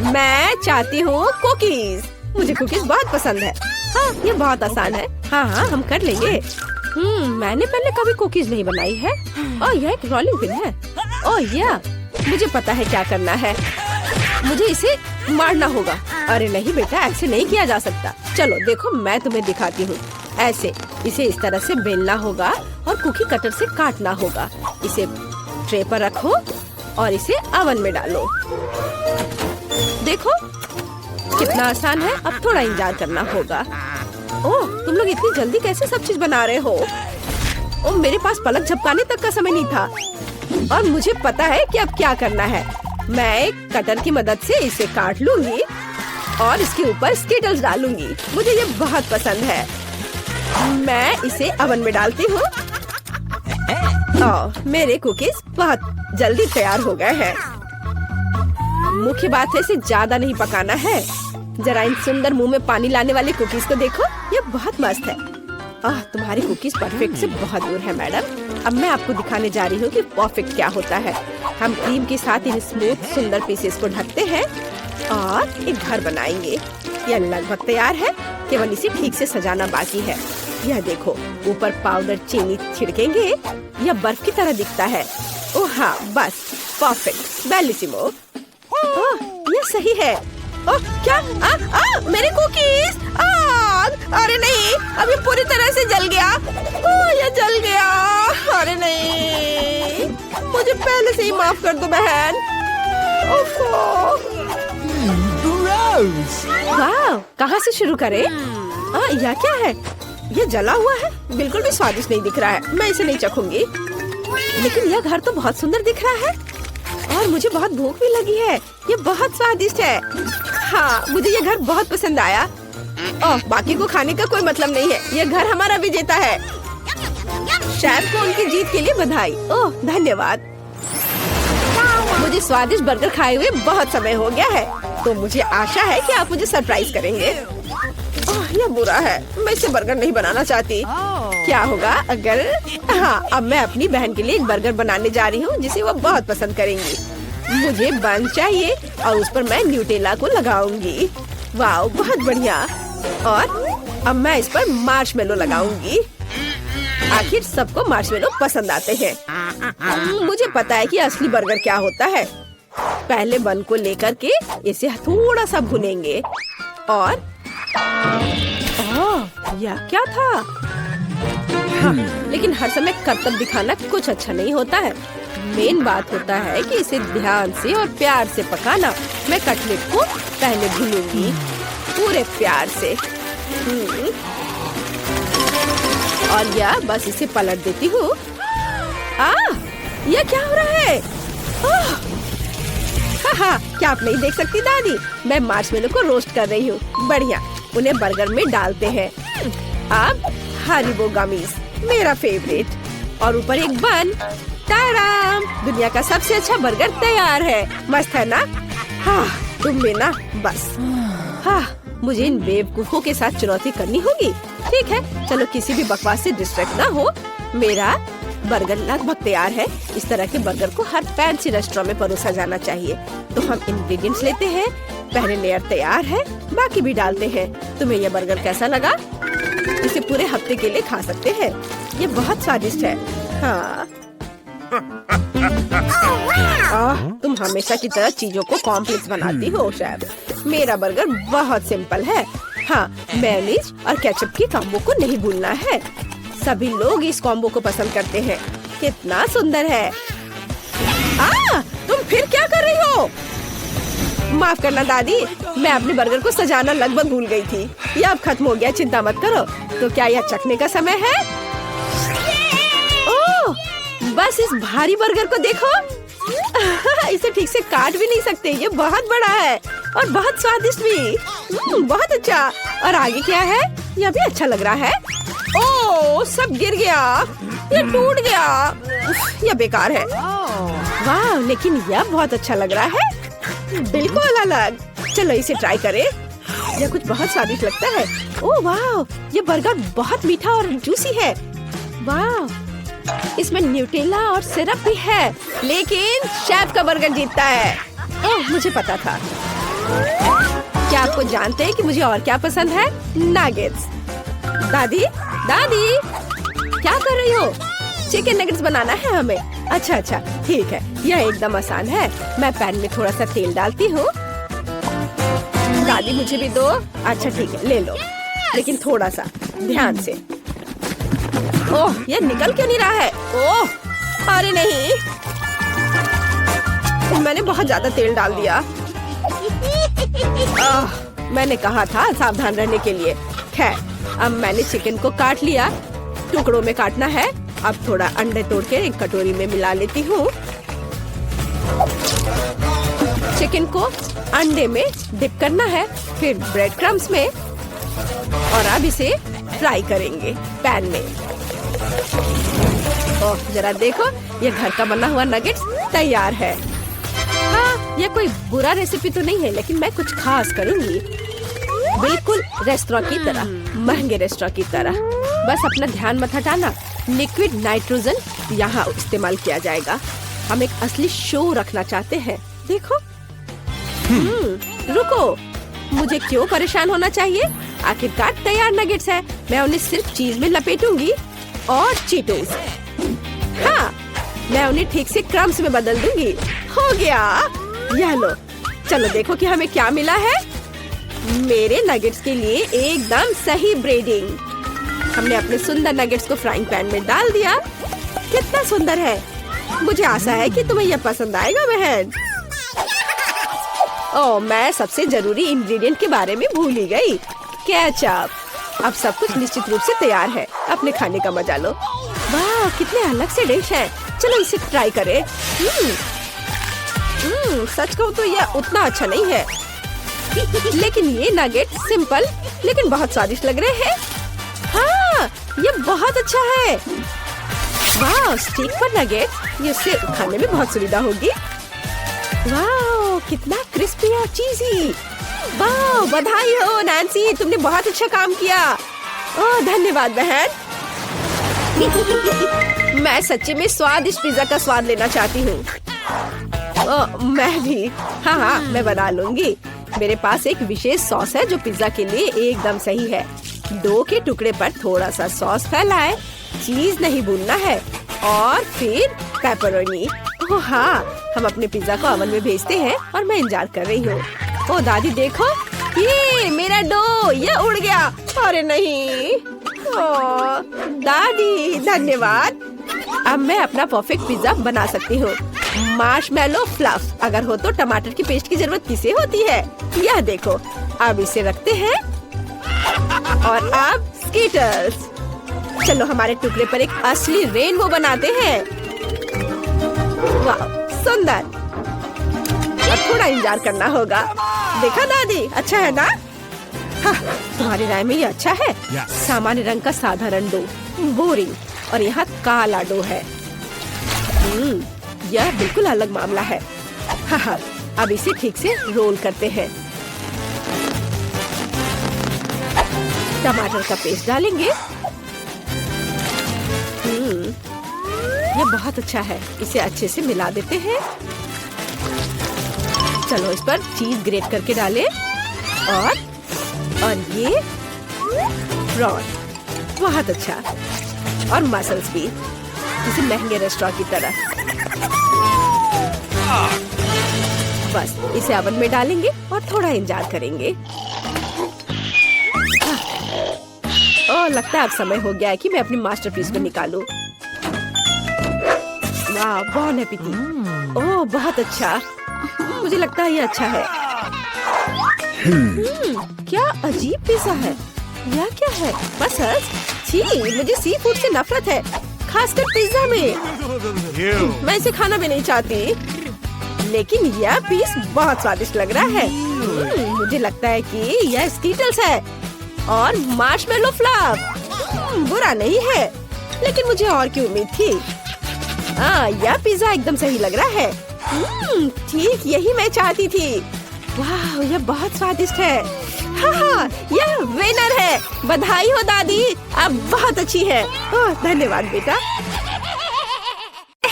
मैं चाहती हूँ कुकीज। मुझे कुकीज बहुत पसंद है। हाँ, ये बहुत आसान है। हाँ हाँ, हम कर लेंगे। मैंने पहले कभी कुकीज नहीं बनाई है। ओह, यह एक रोलिंग पिन है। ओह या, मुझे पता है क्या करना है। मुझे इसे मारना होगा। अरे नहीं बेटा, ऐसे नहीं किया जा सकता। चलो देखो, मैं तुम्हें दिखाती हूँ। ऐसे इसे इस तरह से बेलना होगा और कुकी कटर से काटना होगा। इसे ट्रे पर रखो और इसे ओवन में डालो। देखो कितना आसान है। अब थोड़ा इंतजार करना होगा। ओह, तुम लोग इतनी जल्दी कैसे सब चीज बना रहे हो? ओह, मेरे पास पलक झपकाने तक का समय नहीं था। और मुझे पता है कि अब क्या करना है। मैं एक कटर की मदद से इसे काट लूंगी और इसके ऊपर स्किटल्स डालूंगी। मुझे ये बहुत पसंद है। मैं इसे ओवन में डालती हूँ। ओह, मेरे कुकीज बहुत जल्दी तैयार हो गए हैं। मुख्य बात है, इसे ज्यादा नहीं पकाना है। जरा इन सुंदर मुंह में पानी लाने वाले कुकीज को देखो, ये बहुत मस्त है। तुम्हारी कुकीज परफेक्ट से बहुत दूर है मैडम। अब मैं आपको दिखाने जा रही हूँ कि परफेक्ट क्या होता है। हम क्रीम के साथ इन स्मूथ सुंदर पीसेस को ढकते हैं और एक घर बनाएंगे। यह लगभग तैयार है, केवल इसे ठीक से सजाना बाकी है। यह देखो, ऊपर पाउडर चीनी छिड़केंगे। यह बर्फ की तरह दिखता है। ओह हाँ, बस परफेक्ट, बेलिसिमो। ये सही है। ओह क्या? मेरे कुकीज! आग! अरे नहीं, अभी पूरी तरह से जल गया। ये जल गया। अरे नहीं, मुझे पहले से ही माफ कर दो बहन। वाह, कहाँ से शुरू करें? यह क्या है? यह जला हुआ है, बिल्कुल भी स्वादिष्ट नहीं दिख रहा है। मैं इसे नहीं चखूंगी। लेकिन यह घर तो बहुत सुंदर दिख रहा है और मुझे बहुत भूख भी लगी है। ये बहुत स्वादिष्ट है। हाँ, मुझे ये घर बहुत पसंद आया। ओह, बाकी को खाने का कोई मतलब नहीं है। ये घर हमारा विजेता है। शेफ को उनकी जीत के लिए बधाई। ओह धन्यवाद। मुझे स्वादिष्ट बर्गर खाए हुए बहुत समय हो गया है, तो मुझे आशा है कि आप मुझे सरप्राइज करेंगे। ओह, यह बुरा है। मैं इसे बर्गर नहीं बनाना चाहती। क्या होगा अगर... हाँ, अब मैं अपनी बहन के लिए एक बर्गर बनाने जा रही हूँ जिसे वो बहुत पसंद करेंगी। मुझे बन चाहिए और उस पर मैं न्यूटेला को लगाऊंगी। वाह, बहुत बढ़िया। और अब मैं इस पर मार्शमेलो लगाऊंगी। आखिर सबको मार्शमेलो पसंद आते हैं। मुझे पता है कि असली बर्गर क्या होता है। पहले बन को लेकर के इसे थोड़ा सा भुनेंगे और यह क्या था? हाँ, लेकिन हर समय करतब दिखाना कुछ अच्छा नहीं होता है। मेन बात होता है कि इसे ध्यान से और प्यार से पकाना। मैं कटलेट को पहले भूनूंगी पूरे प्यार से। और यह बस इसे पलट देती हूँ। यह क्या हो रहा है? हाँ, क्या आप नहीं देख सकती दादी? मैं मार्शमेलो को रोस्ट कर रही हूँ। बढ़िया, उन्हें बर्गर में डालते हैं। अब हरीबो गमीज, मेरा फेवरेट। और ऊपर एक बन। ताराम! दुनिया का सबसे अच्छा बर्गर तैयार है। मस्त है ना? हाँ, तुम भी ना? बस। हाँ, मुझे इन बेवकूफों के साथ चुनौती करनी होगी। ठीक है, चलो किसी भी बकवास से डिस्ट्रैक्ट ना हो। मेरा बर्गर लगभग तैयार है। इस तरह के बर्गर को हर फैंसी रेस्टोरेंट में परोसा जाना चाहिए। तो हम इंग्रेडिएंट्स लेते हैं। पहले लेयर तैयार है, बाकी भी डालते हैं। तुम्हें यह बर्गर कैसा लगा? इसे पूरे हफ्ते के लिए खा सकते हैं। ये बहुत स्वादिष्ट है। हाँ। तुम हमेशा की तरह चीजों को कॉम्प्लेक्स बनाती हो शेफ। मेरा बर्गर बहुत सिंपल है। हाँ, मेयोनीज और केचप की कॉम्बो को नहीं भूलना है। सभी लोग इस कॉम्बो को पसंद करते हैं। कितना सुंदर है। तुम फिर क्या कर रही हो? माफ करना दादी, मैं अपने बर्गर को सजाना लगभग भूल गई थी। ये अब खत्म हो गया, चिंता मत करो। तो क्या यह चखने का समय है? ओह, बस इस भारी बर्गर को देखो। इसे ठीक से काट भी नहीं सकते। ये बहुत बड़ा है और बहुत स्वादिष्ट भी। बहुत अच्छा। और आगे क्या है? यह भी अच्छा लग रहा है। ओह, सब गिर गया। ये टूट गया। यह बेकार है। वाह, लेकिन यह बहुत अच्छा लग रहा है। बिल्कुल अलग। चलो इसे ट्राई करें। यह कुछ बहुत स्वादिष्ट लगता है। ओह वाह, ये बर्गर बहुत मीठा और जूसी है। वाह, इसमें न्यूटेला और सिरप भी है। लेकिन शेफ का बर्गर जीतता है। ओह, मुझे पता था। क्या आपको जानते हैं कि मुझे और क्या पसंद है? नगेट्स। दादी, दादी, क्या कर रही हो? चिकन नगेट्स बनाना है हमें। अच्छा अच्छा, ठीक है, यह एकदम आसान है। मैं पैन में थोड़ा सा तेल डालती हूँ। दादी मुझे भी दो। अच्छा ठीक है, ले लो, लेकिन थोड़ा सा ध्यान से। ओह, ये निकल क्यों नहीं रहा है? ओह, अरे नहीं, मैंने बहुत ज्यादा तेल डाल दिया। मैंने कहा था सावधान रहने के लिए। खैर, अब मैंने चिकन को काट लिया। टुकड़ों में काटना है। अब थोड़ा अंडे तोड़ के एक कटोरी में मिला लेती हूँ। चिकन को अंडे में डिप करना है, फिर ब्रेड क्रम्स में, और अब इसे फ्राई करेंगे पैन में। ओह, जरा देखो, ये घर का बना हुआ नगेट्स तैयार है। हाँ, ये कोई बुरा रेसिपी तो नहीं है, लेकिन मैं कुछ खास करूंगी, बिल्कुल रेस्टोरेंट की तरह, महंगे रेस्टोरेंट की तरह। बस अपना ध्यान मत हटाना। लिक्विड नाइट्रोजन यहाँ इस्तेमाल किया जाएगा। हम एक असली शो रखना चाहते हैं। देखो, रुको, मुझे क्यों परेशान होना चाहिए? आखिरकार तैयार नगेट्स है। मैं उन्हें सिर्फ चीज में लपेटूंगी और चीटोस। हाँ, मैं उन्हें ठीक से क्रम्स में बदल दूंगी। हो गया, यह लो। चलो देखो कि हमें क्या मिला है। मेरे नगेट्स के लिए एकदम सही ब्रेडिंग। हमने अपने सुंदर नगेट्स को फ्राइंग पैन में डाल दिया। कितना सुंदर है। मुझे आशा है कि तुम्हें यह पसंद आएगा बहन। ओह, मैं सबसे जरूरी इंग्रेडिएंट के बारे में भूल ही गई, केचप। अब सब कुछ निश्चित रूप से तैयार है। अपने खाने का मजा लो। वाह, कितने अलग से डिश है। चलो इसे ट्राई करें। सच कहूँ तो यह उतना अच्छा नहीं है, लेकिन ये नगेट सिंपल लेकिन बहुत स्वादिष्ट लग रहे हैं। हाँ, ये बहुत अच्छा है। वाह, स्टिक पर नगेट, ये इससे खाने में बहुत सुविधा होगी। वाह, कितना क्रिस्पी और चीज़ी। वाह, बधाई हो नैन्सी, तुमने बहुत अच्छा काम किया। ओह, धन्यवाद बहन। मैं सच्ची में स्वादिष्ट पिज्जा का स्वाद लेना चाहती हूँ। मैं भी। हाँ, मैं बना लूंगी। मेरे पास एक विशेष सॉस है जो पिज्जा के लिए एकदम सही है। डो के टुकड़े पर थोड़ा सा सॉस फैलाए, चीज नहीं भूनना है, और फिर पेपरोनी। ओह हाँ, हम अपने पिज्जा को ओवन में भेजते हैं और मैं इंतजार कर रही हूँ। ओ दादी देखो, ये मेरा डो, ये उड़ गया। अरे नहीं। ओ दादी, धन्यवाद। अब मैं अपना परफेक्ट पिज्जा बना सकती हूँ। मार्शमैलो फ्लफ अगर हो तो टमाटर की पेस्ट की जरूरत किसे होती है? यह देखो। अब इसे रखते हैं और अब स्कीटर्स। चलो हमारे टुकड़े पर एक असली रेनबो बनाते हैं। वाह, सुंदर। अब थोड़ा इंतजार करना होगा। देखा दादी, अच्छा है ना? हाँ, तुम्हारी राय में ये अच्छा है? सामान्य रंग का साधारण डो, बोरिंग, और यहाँ काला डो है। यह बिल्कुल अलग मामला है। हाँ, अब इसे ठीक से रोल करते हैं। टमाटर का पेस्ट डालेंगे। यह बहुत अच्छा है। इसे अच्छे से मिला देते हैं। चलो इस पर चीज ग्रेट करके डालें, और ये प्रॉन, बहुत अच्छा, और मसल्स भी, किसी महंगे रेस्टोरेंट की तरह। बस इसे ओवन में डालेंगे और थोड़ा इंतजार करेंगे। ओह, लगता है अब समय हो गया है कि मैं अपनी मास्टरपीस को निकालूं। वाह, बहुत एपिटी। ओह, बहुत अच्छा। मुझे लगता है ये अच्छा है। क्या अजीब पिज़्ज़ा है। यह क्या है? मसल्स? छी, मुझे सी फूड से नफरत है, खासकर पिज़्ज़ा में। मैं इसे खाना भी नहीं चाहती, लेकिन यह पीस बहुत स्वादिष्ट लग रहा है। मुझे लगता है कि यह स्कीटल्स है और मार्शमैलो फ्लफ। बुरा नहीं है, लेकिन मुझे और की उम्मीद थी। यह पिज़्ज़ा एकदम सही लग रहा है। ठीक यही मैं चाहती थी। वाह, यह बहुत स्वादिष्ट है। हाँ, यह विनर है। बधाई हो दादी, अब बहुत अच्छी है। धन्यवाद बेटा।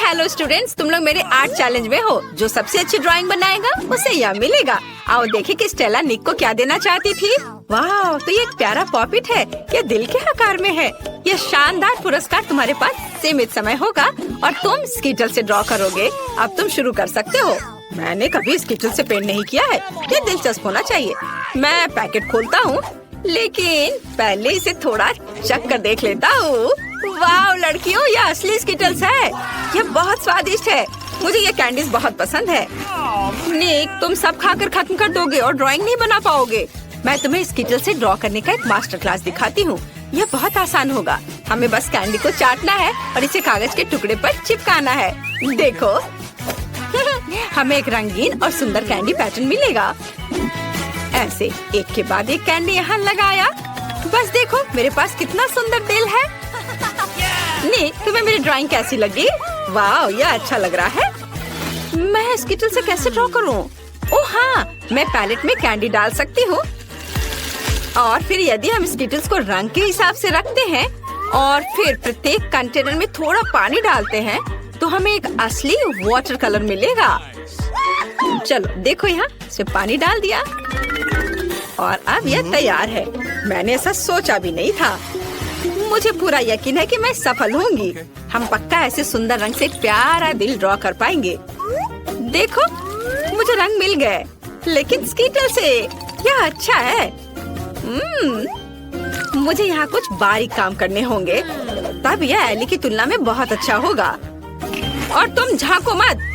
हेलो स्टूडेंट्स, तुम लोग मेरे आर्ट चैलेंज में हो। जो सबसे अच्छी ड्राइंग बनाएगा उसे यह मिलेगा। आओ देखें कि स्टेला निक को क्या देना चाहती थी। वाह, तो ये एक प्यारा पॉपिट है। ये दिल के आकार में है। ये शानदार पुरस्कार तुम्हारे पास सीमित समय होगा और तुम स्कीटल से ड्रॉ करोगे। अब तुम शुरू कर सकते हो। मैंने कभी स्कीटल से पेंट नहीं किया है। ये दिलचस्प होना चाहिए। मैं पैकेट खोलता हूँ, लेकिन पहले इसे थोड़ा चख कर देख लेता हूँ। वाह लड़कियों, ये असली स्कीटल्स है। ये बहुत स्वादिष्ट है। मुझे ये कैंडीज बहुत पसंद है। निक, तुम सब खाकर खत्म कर दोगे और ड्राइंग नहीं बना पाओगे। मैं तुम्हें स्कीटल से ड्रॉ करने का एक मास्टर क्लास दिखाती हूँ। यह बहुत आसान होगा। हमें बस कैंडी को चाटना है और इसे कागज के टुकड़े पर चिपकाना है। देखो हमें एक रंगीन और सुंदर कैंडी पैटर्न मिलेगा। ऐसे एक के बाद एक कैंडी यहाँ लगाया। बस देखो मेरे पास कितना सुंदर दिल है। निक, तुम्हें मेरी ड्राइंग कैसी लगी? वाह, यह अच्छा लग रहा है। मैं स्कीटल से कैसे ड्रॉ करूं? ओह हाँ, मैं पैलेट में कैंडी डाल सकती हूँ और फिर यदि हम स्कीटल्स को रंग के हिसाब से रखते हैं और फिर प्रत्येक कंटेनर में थोड़ा पानी डालते हैं तो हमें एक असली वाटर कलर मिलेगा। चलो देखो, यहाँ इसमें पानी डाल दिया और अब यह तैयार है। मैंने ऐसा सोचा भी नहीं था। मुझे पूरा यकीन है कि मैं सफल होंगी। हम पक्का ऐसे सुंदर रंग से एक प्यारा दिल ड्रॉ कर पाएंगे। देखो मुझे रंग मिल गए, लेकिन स्कीटल से। यह अच्छा है। मुझे यहाँ कुछ बारीक काम करने होंगे, तब यह एली की तुलना में बहुत अच्छा होगा। और तुम झांको मत।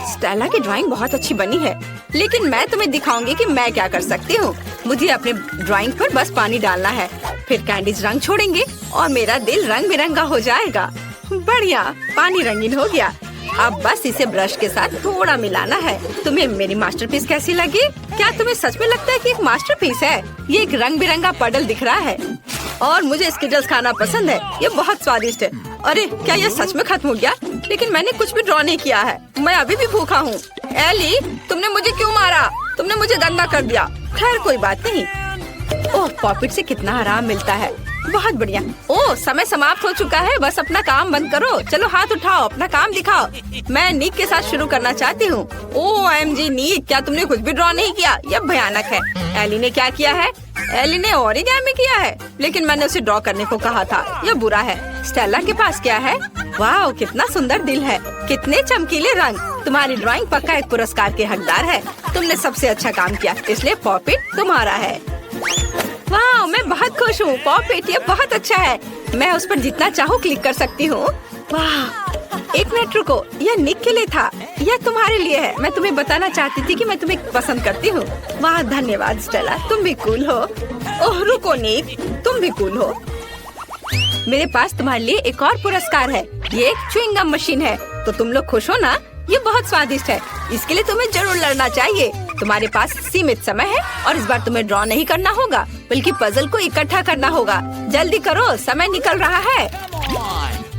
स्टेला की ड्राइंग बहुत अच्छी बनी है, लेकिन मैं तुम्हें दिखाऊंगी कि मैं क्या कर सकती हूँ। मुझे अपने ड्राइंग पर बस पानी डालना है, फिर कैंडीज रंग छोड़ेंगे और मेरा दिल रंग बिरंगा हो जाएगा। बढ़िया, पानी रंगीन हो गया। अब बस इसे ब्रश के साथ थोड़ा मिलाना है। तुम्हें मेरी मास्टरपीस कैसी लगी? क्या तुम्हें सच में लगता है कि एक मास्टरपीस है? ये एक रंग बिरंगा पडल दिख रहा है और मुझे स्कीटल्स खाना पसंद है। ये बहुत स्वादिष्ट है। अरे क्या ये सच में खत्म हो गया? लेकिन मैंने कुछ भी ड्रॉ नहीं किया है। मैं अभी भी भूखा हूँ। एली, तुमने मुझे क्यों मारा? तुमने मुझे गंदा कर दिया। खैर कोई बात नहीं। ओह, पॉपिट से कितना आराम मिलता है। बहुत बढ़िया। ओह, समय समाप्त हो चुका है। बस अपना काम बंद करो। चलो हाथ उठाओ, अपना काम दिखाओ। मैं निक के साथ शुरू करना चाहती हूँ। OMG निक, क्या तुमने कुछ भी ड्रॉ नहीं किया? यह भयानक है। एली ने क्या किया है? एली ने ओरिगामी किया है, लेकिन मैंने उसे ड्रॉ करने को कहा था। यह बुरा है। स्टेला के पास क्या है? वाह, कितना सुंदर दिल है, कितने चमकीले रंग। तुम्हारी ड्राइंग पक्का एक पुरस्कार के हकदार है। तुमने सबसे अच्छा काम किया, इसलिए पॉपिट तुम्हारा है। वाह, मैं बहुत खुश हूँ। पॉपिट ये बहुत अच्छा है। मैं उस पर जितना चाहूँ क्लिक कर सकती हूँ। वाह, एक मिनट रुको, यह निक के लिए था। यह तुम्हारे लिए है। मैं तुम्हें बताना चाहती थी कि मैं तुम्हें पसंद करती हूँ। वाह, धन्यवाद स्टेला, तुम भी कूल हो। ओह रुको निक, तुम भी कूल हो। मेरे पास तुम्हारे लिए एक और पुरस्कार है। ये एक च्युइंगम मशीन है। तो तुम लोग खुश हो ना? ये बहुत स्वादिष्ट है। इसके लिए तुम्हें जरूर लड़ना चाहिए। तुम्हारे पास सीमित समय है और इस बार तुम्हें ड्रॉ नहीं करना होगा, बल्कि पजल को इकट्ठा करना होगा। जल्दी करो, समय निकल रहा है।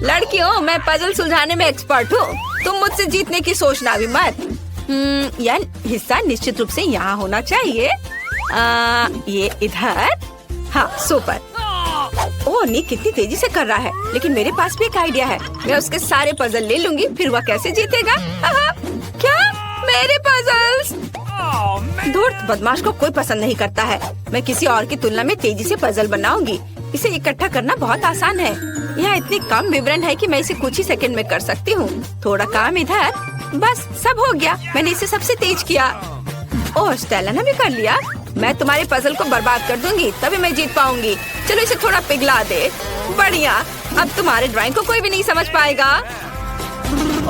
लड़कियों, मैं पजल सुलझाने में एक्सपर्ट हूँ। तुम मुझसे जीतने की सोचना भी मत। यह हिस्सा निश्चित रूप से यहाँ होना चाहिए। ये इधर। हाँ, सुपर। ओह, निक कितनी तेजी से कर रहा है। लेकिन मेरे पास भी एक आइडिया है। मैं उसके सारे पजल ले लूंगी, फिर वह कैसे जीतेगा? क्या मेरे पजल्स? धूर्त बदमाश को कोई पसंद नहीं करता है। मैं किसी और की तुलना में तेजी से पजल बनाऊंगी। इसे इकट्ठा करना बहुत आसान है। यहाँ इतने कम विवरण है कि मैं इसे कुछ ही सेकंड में कर सकती हूँ। थोड़ा काम इधर। बस सब हो गया। मैंने इसे सबसे तेज किया। ओह, स्टेला ने भी कर लिया। मैं तुम्हारे पजल को बर्बाद कर दूंगी, तभी मैं जीत पाऊंगी। चलो इसे थोड़ा पिघला दे। बढ़िया, अब तुम्हारे ड्राइंग को कोई भी नहीं समझ पाएगा।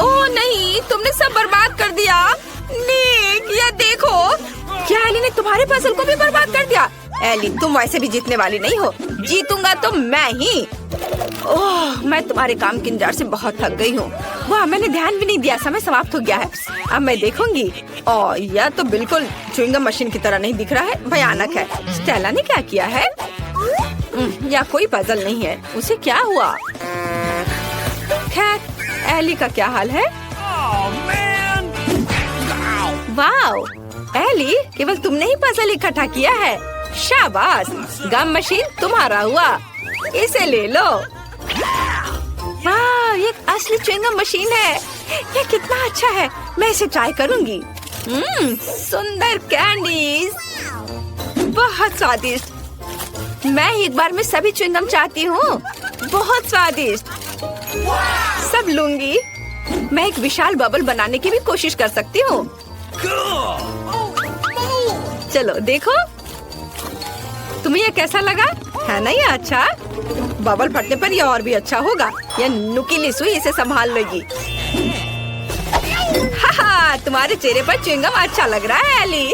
ओह नहीं, तुमने सब बर्बाद कर दिया। निक, यह देखो। क्या एली ने तुम्हारे पजल को भी बर्बाद कर दिया? एली, तुम वैसे भी जीतने वाली नहीं हो। जीतूंगा तो मैं ही। ओह, मैं तुम्हारे काम के इंतजार से बहुत थक गई हूँ। वाह, मैंने ध्यान भी नहीं दिया। समय समाप्त हो गया है। अब मैं देखूंगी। ओह, यह तो बिल्कुल च्युइंगम मशीन की तरह नहीं दिख रहा है। भयानक है। स्टेला ने क्या किया है? या कोई पजल नहीं है। उसे क्या हुआ? खैर, एली का क्या हाल है? वाह एली, केवल तुमने ही पजल इकट्ठा किया है। शाबाश, गम मशीन तुम्हारा हुआ। इसे ले लो। वाह, ये एक असली च्युइंगम मशीन है। ये कितना अच्छा है, मैं इसे ट्राई करूंगी। सुंदर कैंडीज, बहुत स्वादिष्ट। मैं एक बार में सभी च्युइंगम चाहती हूँ, बहुत स्वादिष्ट। सब लूंगी। मैं एक विशाल बबल बनाने की भी कोशिश कर सकती हूँ। चलो देखो, तुम्हें ये कैसा लगा? है ना ये अच्छा? बबल फटने पर ये और भी अच्छा होगा। ये नुकीली सुई इसे संभाल लेगी। हाहा, तुम्हारे चेहरे पर च्युइंगम अच्छा लग रहा है एली।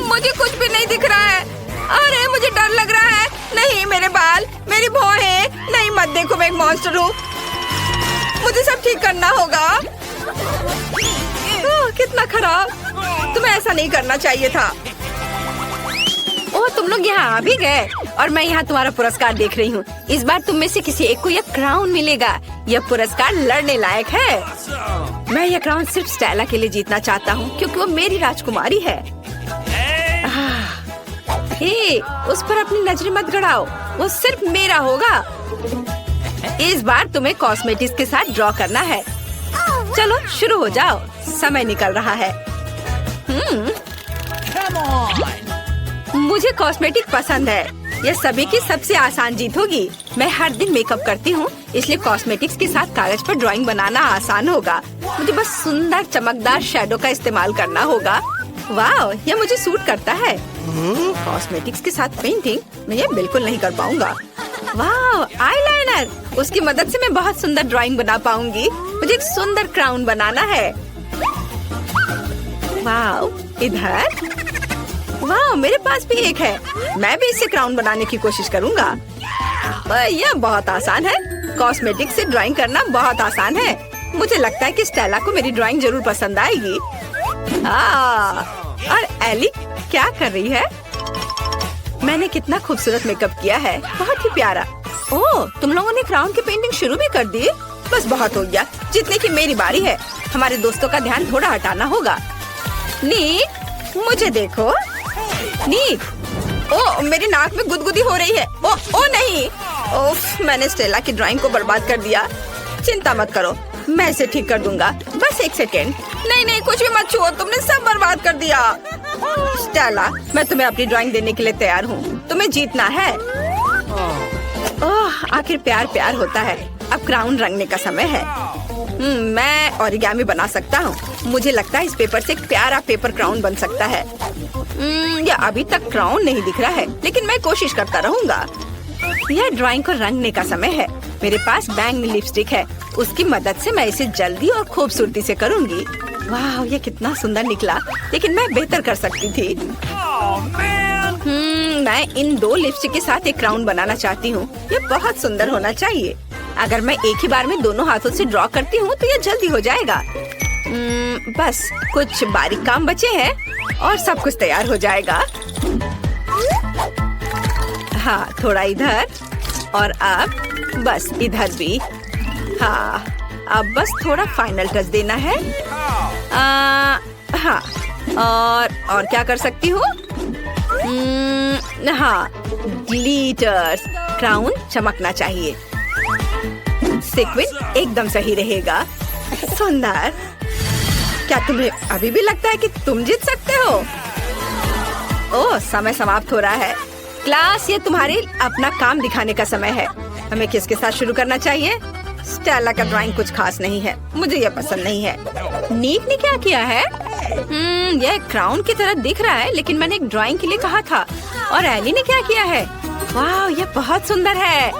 मुझे कुछ भी नहीं दिख रहा है। अरे मुझे डर लग रहा है। नहीं, मेरे बाल, मेरी भौहें। नहीं, मत देखो, मैं एक मॉन्स्टर हूँ। मुझे सब ठीक करना होगा। कितना खराब। तुम्हें ऐसा नहीं करना चाहिए था। ओह, तुम लोग यहाँ आ भी गए और मैं यहाँ तुम्हारा पुरस्कार देख रही हूँ। इस बार तुम में से किसी एक को यह क्राउन मिलेगा। यह पुरस्कार लड़ने लायक है। मैं यह क्राउन सिर्फ स्टेला के लिए जीतना चाहता हूँ, क्योंकि वो मेरी राजकुमारी है। हे, उस पर अपनी नजरें मत गड़ाओ, वो सिर्फ मेरा होगा। इस बार तुम्हें कॉस्मेटिक्स के साथ ड्रॉ करना है। चलो शुरू हो जाओ, समय निकल रहा है। मुझे कॉस्मेटिक पसंद है। यह सभी की सबसे आसान जीत होगी। मैं हर दिन मेकअप करती हूँ, इसलिए कॉस्मेटिक्स के साथ कागज पर ड्राइंग बनाना आसान होगा। मुझे बस सुंदर चमकदार शैडो का इस्तेमाल करना होगा। वाह, यह मुझे सूट करता है। कॉस्मेटिक्स के साथ पेंटिंग मैं ये बिल्कुल नहीं कर पाऊंगा। वाह, आईलाइनर, उसकी मदद से मैं बहुत सुंदर ड्राइंग बना पाऊंगी। मुझे एक सुंदर क्राउन बनाना है। वाह, इधर। वाह, मेरे पास भी एक है। मैं भी इससे क्राउन बनाने की कोशिश करूंगा। यह बहुत आसान है। कॉस्मेटिक्स से ड्राइंग करना बहुत आसान है। मुझे लगता है कि स्टेला को मेरी ड्राइंग जरूर पसंद आएगी। और एली क्या कर रही है? मैंने कितना खूबसूरत मेकअप किया है, बहुत ही प्यारा। ओह, तुम लोगों ने क्राउन की पेंटिंग शुरू भी कर दी? बस बहुत हो गया, जितने की मेरी बारी है। हमारे दोस्तों का ध्यान थोड़ा हटाना होगा। नीक, मुझे देखो। नीक, ओह, मेरी नाक में गुदगुदी हो रही है। ओह नहीं, ओफ, मैंने स्टेला की ड्राइंग को बर्बाद कर दिया। चिंता मत करो, मैं इसे ठीक कर दूंगा। बस एक सेकेंड। नहीं, कुछ भी मत छुओ, तुमने सब बर्बाद कर दिया। स्टेला, मैं तुम्हें अपनी ड्राइंग देने के लिए तैयार हूँ। तुम्हें जीतना है। ओह, आखिर प्यार प्यार होता है। अब क्राउन रंगने का समय है। मैं ओरिगामी बना सकता हूँ। मुझे लगता है इस पेपर से एक प्यारा पेपर क्राउन बन सकता है। यह अभी तक क्राउन नहीं दिख रहा है, लेकिन मैं कोशिश करता रहूंगा। यह ड्राइंग को रंगने का समय है। मेरे पास बैंगनी लिपस्टिक है, उसकी मदद से मैं इसे जल्दी और खूबसूरती से करूंगी। वाह, ये कितना सुंदर निकला, लेकिन मैं बेहतर कर सकती थी। मैं इन दो लिपस्टिक के साथ एक क्राउन बनाना चाहती हूँ। ये बहुत सुंदर होना चाहिए। अगर मैं एक ही बार में दोनों हाथों से ड्रॉ करती हूँ तो ये जल्दी हो जाएगा। बस कुछ बारीक काम बचे हैं और सब कुछ तैयार हो जाएगा। हाँ, थोड़ा इधर और अब बस इधर भी। हाँ, अब बस थोड़ा फाइनल टच देना है। हाँ, और क्या कर सकती हूँ? हाँ, ग्लिटर्स। क्राउन चमकना चाहिए। सीक्वेंस एकदम सही रहेगा। सुंदर। क्या तुम्हें अभी भी लगता है कि तुम जीत सकते हो? ओह, समय समाप्त हो रहा है। क्लास, ये तुम्हारे अपना काम दिखाने का समय है। हमें किसके साथ शुरू करना चाहिए? स्टेला का ड्राइंग कुछ खास नहीं है, मुझे यह पसंद नहीं है। नीक ने क्या किया है? यह क्राउन की तरह दिख रहा है, लेकिन मैंने एक ड्राइंग के लिए कहा था। और एली ने क्या किया है? वाह, यह बहुत सुंदर है।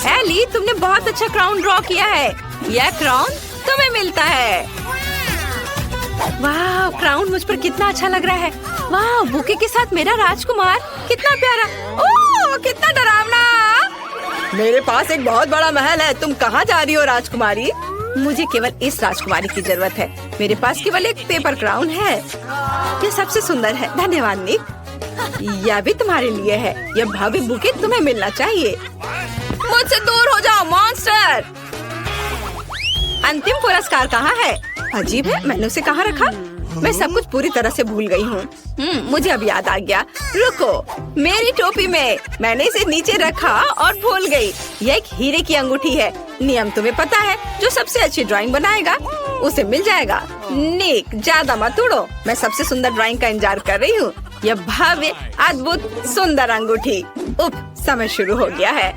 एली, तुमने बहुत अच्छा क्राउन ड्रॉ किया है। यह क्राउन तुम्हें मिलता है। वाह, क्राउन मुझ पर कितना अच्छा लग रहा है। वाह, बुके के साथ मेरा राजकुमार, कितना प्यारा। ओह, कितना डरावना। मेरे पास एक बहुत बड़ा महल है। तुम कहाँ जा रही हो राजकुमारी? मुझे केवल इस राजकुमारी की जरूरत है। मेरे पास केवल एक पेपर क्राउन है। यह सबसे सुंदर है। धन्यवाद निक। यह भी तुम्हारे लिए है। यह भव्य बुके तुम्हें मिलना चाहिए। मुझसे दूर हो जाओ मॉन्स्टर। अंतिम पुरस्कार कहाँ है? अजीब है, मैंने उसे कहाँ रखा? मैं सब कुछ पूरी तरह से भूल गई हूँ। मुझे अब याद आ गया। रुको, मेरी टोपी में मैंने इसे नीचे रखा और भूल गई। यह एक हीरे की अंगूठी है। नियम तुम्हें पता है, जो सबसे अच्छी ड्राइंग बनाएगा उसे मिल जाएगा। निक, ज्यादा मत उड़ो, मैं सबसे सुंदर ड्राइंग का इंतजार कर रही हूँ। यह भव्य, अद्भुत, सुंदर अंगूठी। समय शुरू हो गया है।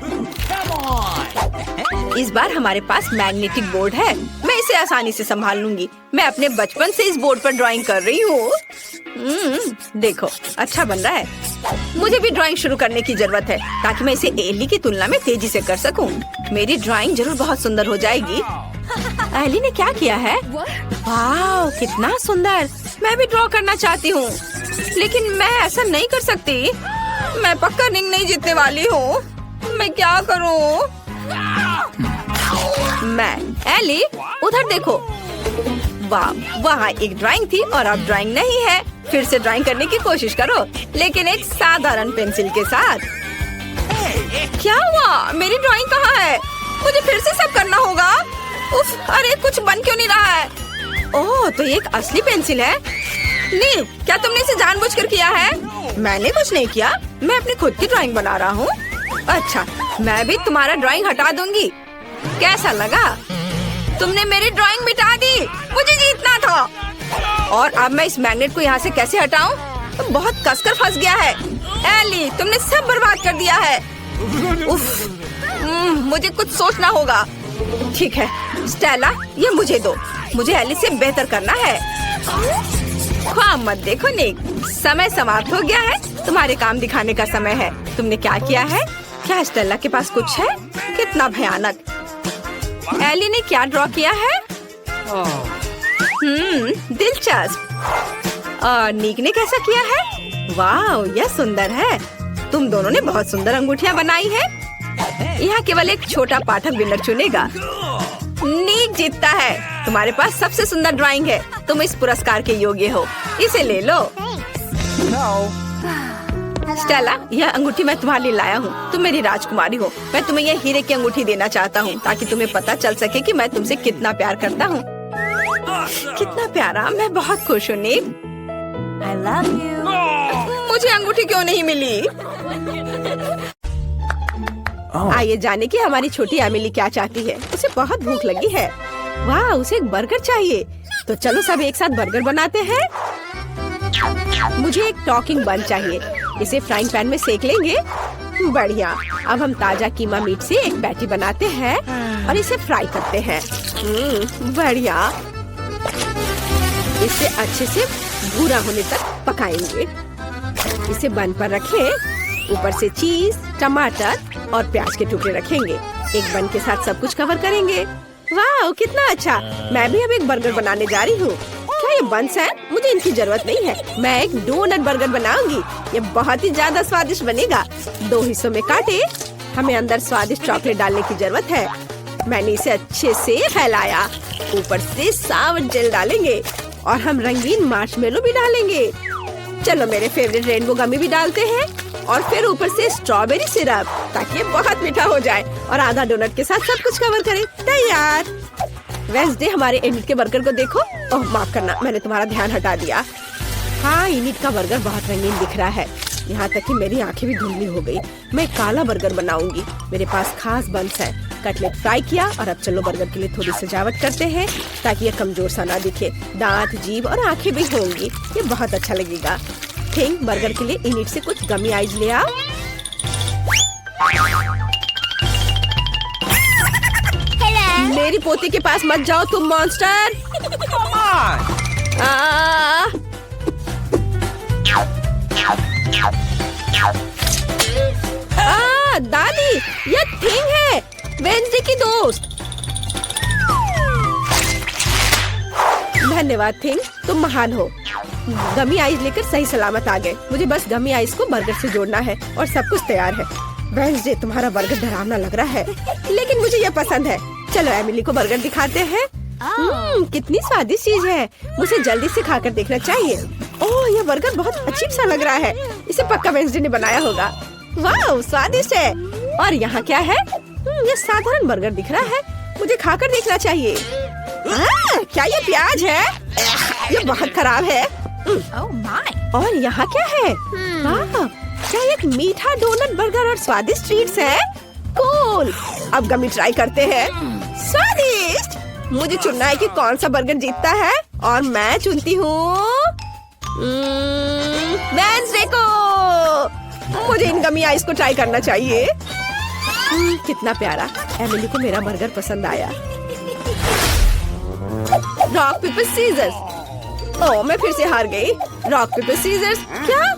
इस बार हमारे पास मैग्नेटिक बोर्ड है। मैं इसे आसानी से संभाल लूंगी। मैं अपने बचपन से इस बोर्ड पर ड्राइंग कर रही हूँ। देखो, अच्छा बन रहा है। मुझे भी ड्राइंग शुरू करने की जरूरत है ताकि मैं इसे एली की तुलना में तेजी से कर सकूं। मेरी ड्राइंग जरूर बहुत सुंदर हो जाएगी। एली ने क्या किया है? वाह, कितना सुंदर! मैं भी ड्रॉ करना चाहती हूँ, लेकिन मैं ऐसा नहीं कर सकती। मैं पक्का रिंग नहीं जीतने वाली हूँ। मैं क्या करूँ? मैं एली, उधर देखो। वाह, वहाँ एक ड्राइंग थी और अब ड्राइंग नहीं है। फिर से ड्राइंग करने की कोशिश करो, लेकिन एक साधारण पेंसिल के साथ। क्या हुआ? मेरी ड्राइंग कहाँ है? मुझे फिर से सब करना होगा। उफ, अरे कुछ बन क्यों नहीं रहा है? ओह, तो ये एक असली पेंसिल है। नहीं, क्या तुमने इसे जानबूझकर किया है? मैंने कुछ नहीं किया, मैं अपनी खुद की ड्राइंग बना रहा हूँ। अच्छा, मैं भी तुम्हारा ड्राइंग हटा दूंगी। कैसा लगा? तुमने मेरी ड्राइंग मिटा दी। मुझे जीतना था। और अब मैं इस मैग्नेट को यहाँ से कैसे हटाऊं? तो बहुत कसकर फंस गया है। एली, तुमने सब बर्बाद कर दिया है। उफ, मुझे कुछ सोचना होगा। ठीक है स्टेला, ये मुझे दो। मुझे एली से बेहतर करना है। ख्वाब मत देखो निक, समय समाप्त हो गया है। तुम्हारे काम दिखाने का समय है। तुमने क्या किया है? क्या स्टेला के पास कुछ है? कितना भयानक! एली ने क्या ड्रॉ किया है? दिलचस्प। और निक ने कैसा किया है? वाह, यह सुंदर है। तुम दोनों ने बहुत सुंदर अंगूठियाँ बनाई है। यहाँ केवल एक छोटा पाठक विनर चुनेगा। निक जीतता है। तुम्हारे पास सबसे सुंदर ड्राइंग है। तुम इस पुरस्कार के योग्य हो। इसे ले लो। स्टेला, यह अंगूठी मैं तुम्हारे लिए लाया हूँ। तुम मेरी राजकुमारी हो। मैं तुम्हें यह हीरे की अंगूठी देना चाहता हूँ ताकि तुम्हें पता चल सके कि मैं तुमसे कितना प्यार करता हूँ। कितना प्यारा! मैं बहुत खुश हूँ निक। I love you. मुझे अंगूठी क्यों नहीं मिली? आइए जाने की हमारी छोटी एमिली क्या चाहती है। उसे बहुत भूख लगी है। वाह, उसे एक बर्गर चाहिए। तो चलो सब एक साथ बर्गर बनाते हैं। मुझे एक टॉकिंग बन चाहिए। इसे फ्राइंग पैन में सेक लेंगे। बढ़िया। अब हम ताजा कीमा मीट से एक पैटी बनाते हैं और इसे फ्राई करते हैं। बढ़िया। इसे अच्छे से भूरा होने तक पकाएंगे। इसे बन पर रखें। ऊपर से चीज, टमाटर और प्याज के टुकड़े रखेंगे। एक बन के साथ सब कुछ कवर करेंगे। वाह, कितना अच्छा! मैं भी अब एक बर्गर बनाने जा रही हूँ। क्या ये बंस है? मुझे इनकी जरूरत नहीं है। मैं एक डोनट बर्गर बनाऊंगी। ये बहुत ही ज्यादा स्वादिष्ट बनेगा। 2 हिस्सों में काटे। हमें अंदर स्वादिष्ट चॉकलेट डालने की जरूरत है। मैंने इसे अच्छे से फैलाया। ऊपर से सावर जेल डालेंगे और हम रंगीन मार्शमेलो भी डालेंगे। चलो मेरे फेवरेट रेनबो गमी भी डालते हैं और फिर ऊपर से स्ट्रॉबेरी सिरप ताकि ये बहुत मीठा हो जाए और आधा डोनट के साथ सब कुछ कवर करें। तैयार। वेंसडे, हमारे इनिट के बर्गर को देखो। ओह, माफ करना, मैंने तुम्हारा ध्यान हटा दिया। हाँ, इनिट का बर्गर बहुत रंगीन दिख रहा है। यहाँ तक कि मेरी आंखें भी धुंधली हो गई। मैं काला बर्गर बनाऊंगी। मेरे पास खास बंस है। कटलेट फ्राई किया और अब चलो बर्गर के लिए थोड़ी सजावट करते हैं ताकि ये कमजोर सा ना दिखे। दांत, जीभ और आंखें भी होंगी। ये बहुत अच्छा लगेगा। थिंक, बर्गर के लिए इनिट से कुछ गमी आइज ले आओ। मेरी पोती के पास मत जाओ तुम मॉन्स्टर। दादी, ये थिंग है, वेंसडे की दोस्त। धन्यवाद थिंग, तुम महान हो। गमी आइस लेकर सही सलामत आ गए। मुझे बस गमी आइस को बर्गर से जोड़ना है और सब कुछ तैयार है। वेंसडे, तुम्हारा बर्गर डरावना लग रहा है, लेकिन मुझे यह पसंद है। चलो एमिली को बर्गर दिखाते हैं। कितनी स्वादिष्ट चीज है। मुझे जल्दी से खाकर देखना चाहिए। ओह, यह बर्गर बहुत अजीब सा लग रहा है। इसे पक्का वेंसडे ने बनाया होगा। वाह, स्वादिष्ट है। और यहाँ क्या है? ये साधारण बर्गर दिख रहा है। मुझे खाकर देखना चाहिए। क्या ये प्याज है? ये बहुत खराब है। Oh my! और यहाँ क्या है? वाह, क्या एक मीठा डोनट बर्गर और स्वादिष्ट ट्रीट्स है? कूल। अब गमी ट्राई करते हैं। स्वादिष्ट। मुझे चुनना है कि कौन सा बर्गर जीतता है और मैं चुनती हूँ वेडनेसडे को। मुझे इन गमी आइस को ट्राई करना चाहिए। कितना प्यारा। एमिली को मेरा बर्गर पसंद आया। Rock paper seizures. ओह, मैं फिर से हार गई। Rock paper scissors. क्या?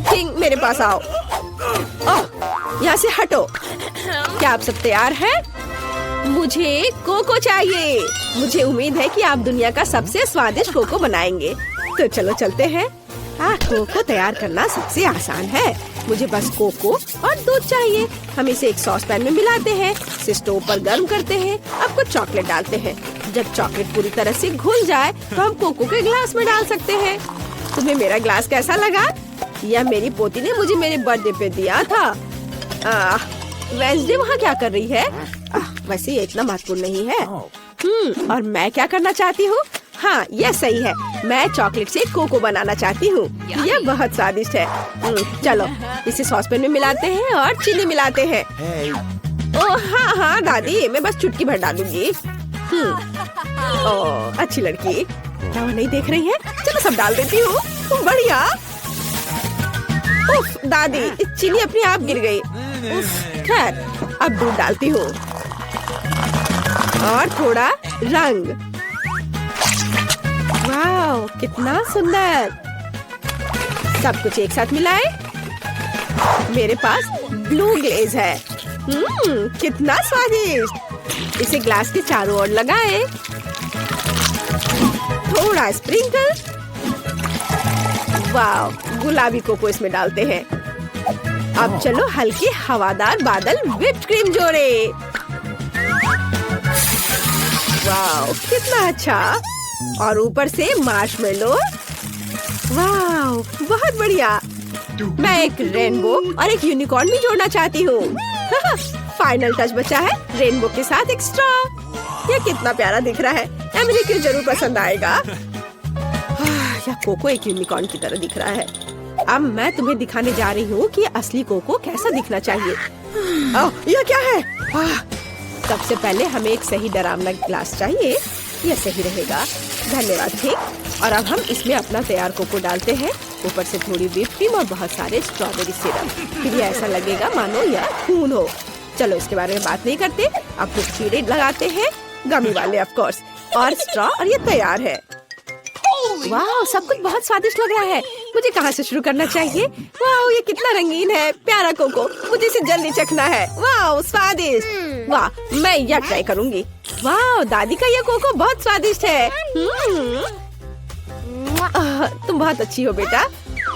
किंग, मेरे पास आओ। ओह, यहाँ से हटो। क्या आप सब तैयार हैं? मुझे कोको चाहिए। मुझे उम्मीद है कि आप दुनिया का सबसे स्वादिष्ट कोको बनाएंगे। तो चलो चलते हैं। कोको तैयार करना सबसे आसान है। मुझे बस कोको और दूध चाहिए। हम इसे एक सॉस पैन में मिलाते हैं, इसे स्टोव पर गर्म करते हैं। अब कुछ चॉकलेट डालते हैं। जब चॉकलेट पूरी तरह से घुल जाए तो हम कोको के ग्लास में डाल सकते हैं। तुम्हें मेरा ग्लास कैसा लगा? यह मेरी पोती ने मुझे मेरे बर्थडे पे दिया था। वेडनेसडे वहाँ क्या कर रही है? वैसे ये इतना महत्वपूर्ण नहीं है। और मैं क्या करना चाहती हूँ? हाँ, यह सही है। मैं चॉकलेट से कोको बनाना चाहती हूँ। यह बहुत स्वादिष्ट है। चलो इसे सॉस पैन में मिलाते हैं और चीनी मिलाते हैं। ओह हाँ दादी, मैं बस चुटकी भर डालूंगी। ओह, अच्छी लड़की। क्या वो नहीं देख रही है? चलो सब डाल देती हूँ। बढ़िया। उफ, दादी, चीनी अपने आप गिर गई। खैर, अब दूध डालती हूँ और थोड़ा रंग। वाह, कितना सुंदर। सब कुछ एक साथ मिलाए। मेरे पास ब्लू ग्लेज है। कितना स्वादिष्ट। इसे ग्लास के चारों ओर लगाए। थोड़ा स्प्रिंकल। वाह, गुलाबी कोको इसमें डालते हैं। अब चलो हल्के हवादार बादल व्हिप्ड क्रीम जोड़े। वाह, कितना अच्छा। और ऊपर से मार्शमेलो। वाह, बहुत बढ़िया। मैं एक रेनबो और एक यूनिकॉर्न भी जोड़ना चाहती हूँ। फाइनल टच बचा है, रेनबो के साथ एक स्ट्रॉ। यह कितना प्यारा दिख रहा है। एमिली को जरूर पसंद आएगा। यह कोको एक यूनिकॉर्न की तरह दिख रहा है। अब मैं तुम्हें दिखाने जा रही हूँ कि असली कोको कैसा दिखना चाहिए। यह क्या है? सबसे पहले हमें एक सही डरावना ग्लास चाहिए। यह सही रहेगा। धन्यवाद। ठीक। और अब हम इसमें अपना तैयार कोको डालते हैं। ऊपर से थोड़ी व्हिप क्रीम और बहुत सारे स्ट्रॉबेरी सिरप। फिर यह ऐसा लगेगा मानो यह खून हो। चलो इसके बारे में बात नहीं करते। अब कुछ कीड़े लगाते हैं, गमी वाले ऑफ कोर्स, और स्ट्रॉ, और ये तैयार है। वाह, सब कुछ बहुत स्वादिष्ट लग रहा है। मुझे कहाँ से शुरू करना चाहिए? वाह, ये कितना रंगीन है। प्यारा कोको, मुझे इसे जल्दी चखना है। वाह, स्वादिष्ट। वाह, मैं यह ट्राई करूंगी। वाह, दादी का यह कोको बहुत स्वादिष्ट है। तुम बहुत अच्छी हो बेटा।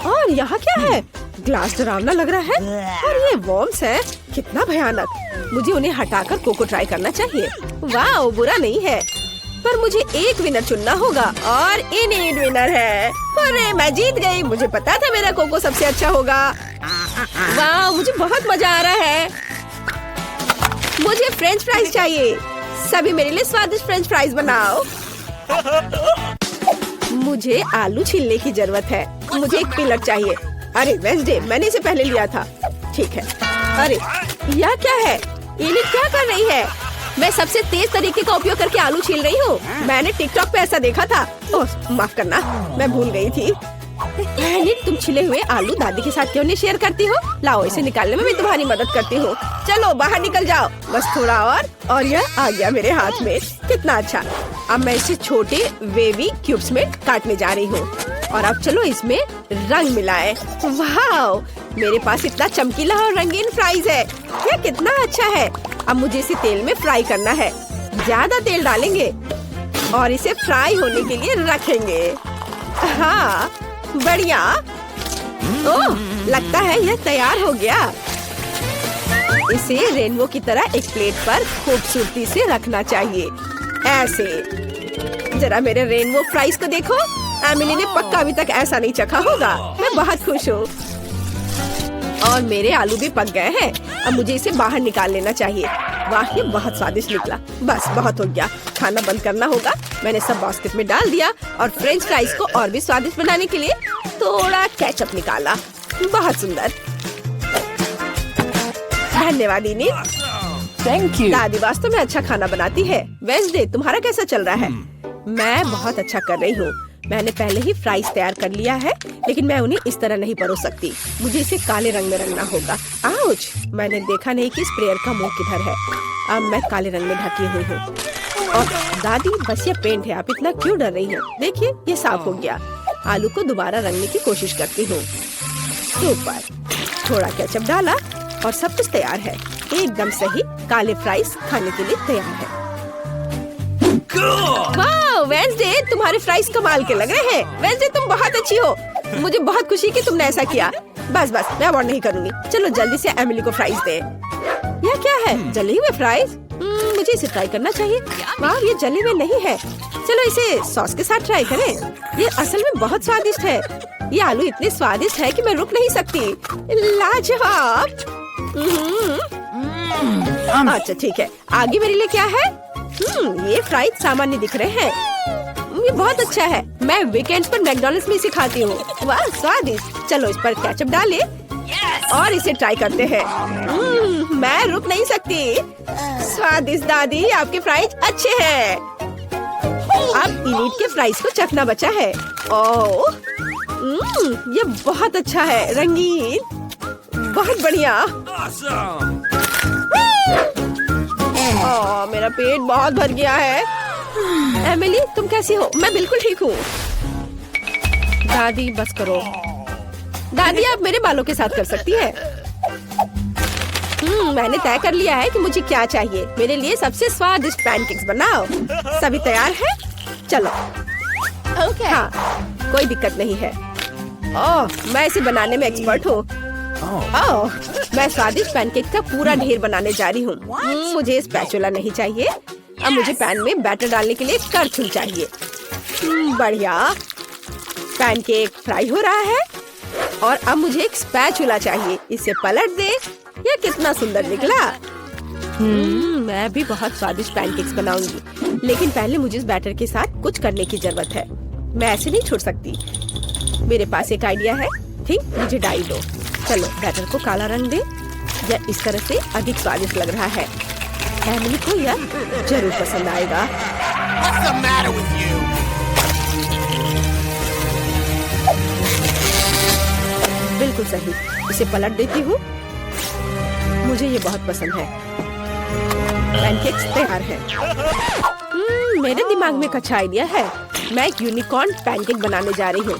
और यहाँ क्या है? ग्लास डरावना लग रहा है और ये वॉर्म्स है। कितना भयानक। मुझे उन्हें हटाकर कोको ट्राई करना चाहिए। वाह, बुरा नहीं है, पर मुझे एक विनर चुनना होगा और इनएड विनर है। अरे, मैं जीत गई। मुझे पता था मेरा कोको सबसे अच्छा होगा। वाह, मुझे बहुत मजा आ रहा है। मुझे फ्रेंच फ्राइज चाहिए। सभी मेरे लिए स्वादिष्ट फ्रेंच फ्राइज बनाओ। मुझे आलू छीलने की जरूरत है। मुझे एक पिलर चाहिए। अरे वेडनेसडे, मैंने इसे पहले लिया था। ठीक है। अरे, यह क्या है? इन्हें क्या कर रही है? मैं सबसे तेज तरीके का उपयोग करके आलू छील रही हूँ। मैंने टिकटॉक पे ऐसा देखा था। ओह, माफ करना, मैं भूल गई थी। तुम छिले हुए आलू दादी के साथ क्यों नहीं शेयर करती हो? लाओ, इसे निकालने में मैं तुम्हारी मदद करती हूँ। चलो बाहर निकल जाओ। बस थोड़ा और यह आ गया मेरे हाथ में। कितना अच्छा। अब मैं इसे छोटे वेवी क्यूब्स में काटने जा रही हूँ। और अब चलो इसमें रंग मिलाएं। वाह, मेरे पास इतना चमकीला और रंगीन फ्राइज है। यह कितना अच्छा है। अब मुझे इसे तेल में फ्राई करना है। ज्यादा तेल डालेंगे और इसे फ्राई होने के लिए रखेंगे। हाँ, बढ़िया। ओह, लगता है यह तैयार हो गया। इसे रेनबो की तरह एक प्लेट पर खूबसूरती से रखना चाहिए। ऐसे। जरा मेरे रेनबो फ्राइज को देखो। एमिली ने पक्का अभी तक ऐसा नहीं चखा होगा। मैं बहुत खुश हूँ। और मेरे आलू भी पक गए हैं। अब मुझे इसे बाहर निकाल लेना चाहिए। वाह, ये बहुत स्वादिष्ट निकला। बस बहुत हो गया। खाना बंद करना होगा। मैंने सब बास्केट में डाल दिया और फ्रेंच फ्राइज को और भी स्वादिष्ट बनाने के लिए थोड़ा केचप निकाला। बहुत सुंदर। धन्यवाद इनिट। Thank you. दादी वास्तव में अच्छा खाना बनाती है। वेंसडे, तुम्हारा कैसा चल रहा है? मैं बहुत अच्छा कर रही हूँ। मैंने पहले ही फ्राइज तैयार कर लिया है, लेकिन मैं उन्हें इस तरह नहीं परोस सकती। मुझे इसे काले रंग में रंगना होगा। आउच! मैंने देखा नहीं कि स्प्रेयर का मुंह किधर है। अब मैं काले रंग में ढकी हुई हूँ। और दादी, बस ये पेंट है, आप इतना क्यों डर रही हैं? देखिए, ये साफ हो गया। आलू को दोबारा रंगने की कोशिश करती हूँ। सुपर। थोड़ा केचप डाला और सब कुछ तैयार है। एकदम सही। काले फ्राइज खाने के लिए तैयार है। वाह वेंसडे, तुम्हारे फ्राइज कमाल के लग रहे हैं। वेंसडे, तुम बहुत अच्छी हो। मुझे बहुत खुशी कि तुमने ऐसा किया। बस मैं अवॉर्ड नहीं करूँगी। चलो जल्दी से एमिली को फ्राइज दे। यह क्या है? जले हुए फ्राइज? मुझे इसे ट्राई करना चाहिए। वाह, ये जले हुए नहीं है। चलो इसे सॉस के साथ ट्राई करें। ये असल में बहुत स्वादिष्ट है। ये आलू इतने स्वादिष्ट है कि मैं रुक नहीं सकती। लाजवाब। अच्छा ठीक है, आगे मेरे लिए क्या है? ये फ्राइज सामान्य दिख रहे हैं। ये बहुत अच्छा है। मैं वीकेंड्स पर मैकडॉनल्ड्स में इसे खाती हूँ। वाह स्वादिष्ट। चलो इस पर केचप डालें और इसे ट्राई करते हैं। मैं रुक नहीं सकती। स्वादिष्ट दादी, आपके फ्राइज अच्छे हैं। अब इनिट के फ्राइज को चखना बचा है। ओह, ये बहुत अच्छा है, रंगीन, बहुत बढ़िया। मेरा पेट बहुत भर गया है। एमिली, तुम कैसी हो? मैं बिल्कुल ठीक हूँ। दादी बस करो। दादी, आप मेरे बालों के साथ कर सकती है। मैंने तय कर लिया है कि मुझे क्या चाहिए। मेरे लिए सबसे स्वादिष्ट पैनकेक्स बनाओ। सभी तैयार है? चलो। हाँ, कोई दिक्कत नहीं है। ओह, मैं इसे बनाने में एक्सपर्ट हूँ। ओह, मैं स्वादिष्ट पैनकेक का पूरा ढेर बनाने जा रही हूँ। मुझे स्पैचुला नहीं चाहिए। अब मुझे पैन में बैटर डालने के लिए करछुल चाहिए। बढ़िया। पैनकेक फ्राई हो रहा है और अब मुझे एक स्पैचुला चाहिए। इसे पलट दे। यह कितना सुंदर निकला। मैं भी बहुत स्वादिष्ट पैनकेक्स बनाऊंगी, लेकिन पहले मुझे इस बैटर के साथ कुछ करने की जरूरत है। मैं ऐसे नहीं छोड़ सकती। मेरे पास एक आइडिया है। ठीक, मुझे डाई दो। चलो बैटर को काला रंग दे। यह इस तरह से अधिक स्वादिष्ट लग रहा है। एमिली को यह जरूर पसंद आएगा। What's the matter with you? बिल्कुल सही। इसे पलट देती हूँ। मुझे ये बहुत पसंद है। पैनकेक्स तैयार है। मेरे दिमाग में एक अच्छा आइडिया है। मैं एक यूनिकॉर्न पैनकेक बनाने जा रही हूँ।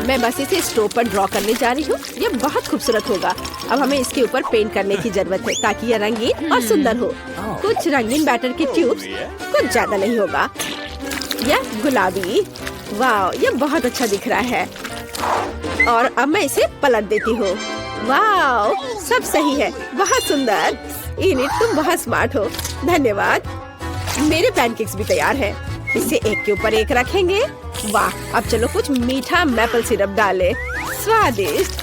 मैं बस इसे स्टोव पर ड्रॉ करने जा रही हूँ। ये बहुत खूबसूरत होगा। अब हमें इसके ऊपर पेंट करने की जरूरत है ताकि यह रंगीन और सुंदर हो। कुछ रंगीन बैटर के ट्यूब्स, कुछ ज्यादा नहीं होगा। यह गुलाबी। वाह, ये बहुत अच्छा दिख रहा है। और अब मैं इसे पलट देती हूँ। वाह, सब सही है। बहुत सुंदर। इनिट, तुम बहुत स्मार्ट हो। धन्यवाद। मेरे पैनकेक्स भी तैयार हैं। इसे एक के ऊपर एक रखेंगे। वाह, अब चलो कुछ मीठा मैपल सिरप डालें। स्वादिष्ट,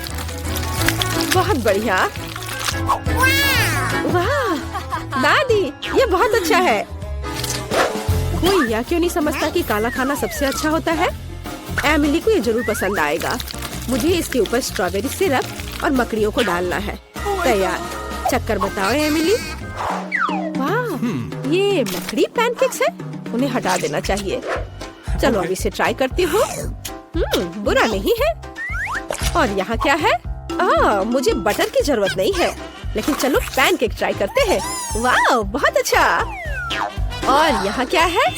बहुत बढ़िया। वाह दादी, ये बहुत अच्छा है। कोई यह क्यों नहीं समझता कि काला खाना सबसे अच्छा होता है? एमिली को ये जरूर पसंद आएगा। मुझे इसके ऊपर स्ट्रॉबेरी सिरप और मकड़ियों को डालना है। तैयार। चक्कर बताओ एमिली। वाह, ये मकड़ी पैनकेक्स है। उन्हें हटा देना चाहिए। चलो अब इसे ट्राई करती हूँ। बुरा नहीं है। और यहाँ क्या है? मुझे बटर की जरूरत नहीं है, लेकिन चलो पैनकेक ट्राई करते हैं। वाह, बहुत अच्छा। और यहाँ क्या है?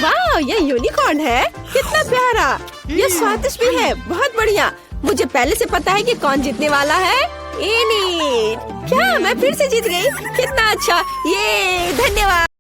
वाह, ये यूनिकॉर्न है। कितना प्यारा। ये स्वादिष्ट भी है। बहुत बढ़िया। मुझे पहले से पता है कि कौन जीतने वाला है। इनिट। क्या मैं फिर से जीत गई? कितना अच्छा। ये धन्यवाद।